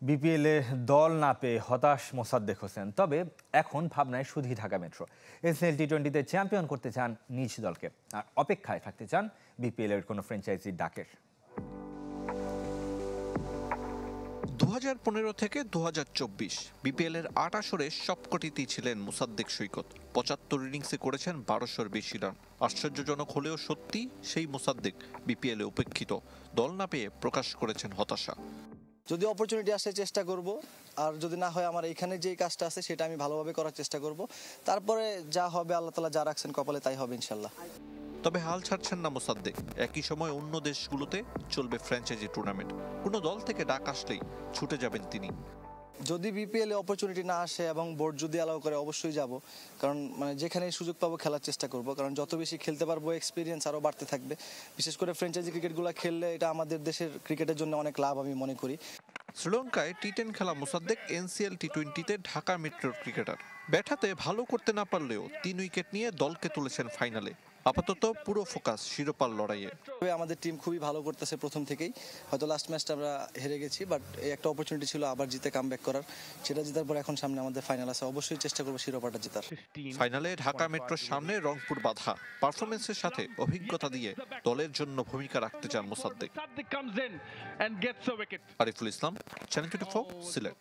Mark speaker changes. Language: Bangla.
Speaker 1: বিপিএলে দল না পেয়ে হতাশ মোসাদ্দেক হোসেন, তবে এখন ভাবনায় শুধুই ঢাকা মেট্রো। এসএল টি-20তে চ্যাম্পিয়ন করতে চান নিজ দলকে, আর অপেক্ষায় থাকতে চান বিপিএলের কোনো ফ্র্যাঞ্চাইজির ডাকের।
Speaker 2: 2015 থেকে 2024 বিপিএলের 8 আসরে সবকটিতেই ছিলেন মোসাদ্দেক সৈকত। 75 ইনিংসে করেছেন 1200-র বেশি রান। আশ্চর্যজনক হলেও সত্যি, সেই মোসাদ্দেক বিপিএলে উপেক্ষিত। দল না পেয়ে প্রকাশ করেছেন হতাশা।
Speaker 3: যদি অপরচুনিটি আসে চেষ্টা করব, আর যদি না হয় আমার এখানে যে কাজটা আছে সেটা আমি ভালোভাবে করার চেষ্টা করব। তারপরে যা হবে আল্লাহ তাআলা যা রাখছেন কপালে তাই হবে ইনশাল্লাহ।
Speaker 2: তবে হাল ছাড়ছেন না মোসাদ্দেক। একই সময় অন্য দেশগুলোতে চলবে ফ্র্যাঞ্চাইজি টুর্নামেন্ট। কোনো দল থেকে ডাক আসলেই ছুটে যাবেন তিনি।
Speaker 3: যদি বিপিএল এ অপরচুনিটি না আসে এবং বোর্ড যদি অ্যালাউ করে অবশ্যই যাব, কারণ যেখানেই সুযোগ পাবো খেলার চেষ্টা করব, কারণ যত বেশি খেলতে পারবো এক্সপিরিয়েন্স আরও বাড়তে থাকবে। বিশেষ করে ফ্র্যাঞ্চাইজি ক্রিকেটগুলো খেললে এটা আমাদের দেশের ক্রিকেটের জন্য অনেক লাভ আমি মনে করি।
Speaker 2: শ্রীলঙ্কায় টি10 খেলা মোসাদ্দেক এনসিএল টি20তে ঢাকা মেট্রোর ক্রিকেটার। ব্যাট হাতে ভালো করতে না পারলেও 3 উইকেট নিয়ে দলকে তুলেছেন ফাইনালে। আপাতত পুরো ফোকাস শিরোপার লড়াইয়ে।
Speaker 3: আমাদের টিম খুবই ভালো করতেছে প্রথম থেকেই। হয়তো লাস্ট ম্যাচটা আমরা হেরে গেছি, বাট এই একটা অপরচুনিটি ছিল আবার জিতে কামব্যাক করার। সেটা জেতার পর এখন সামনে আমাদের ফাইনাল আছে, অবশ্যই চেষ্টা করবো শিরোপাটা জেতার।
Speaker 2: ফাইনালে ঢাকা মেট্রোর সামনে রংপুর বাধা। পারফরমেন্সের সাথে অভিজ্ঞতা দিয়ে দলের জন্য ভূমিকা রাখতে চান মোসাদ্দেক। আরিফুল ইসলাম, চ্যানেল 24, সিলেট।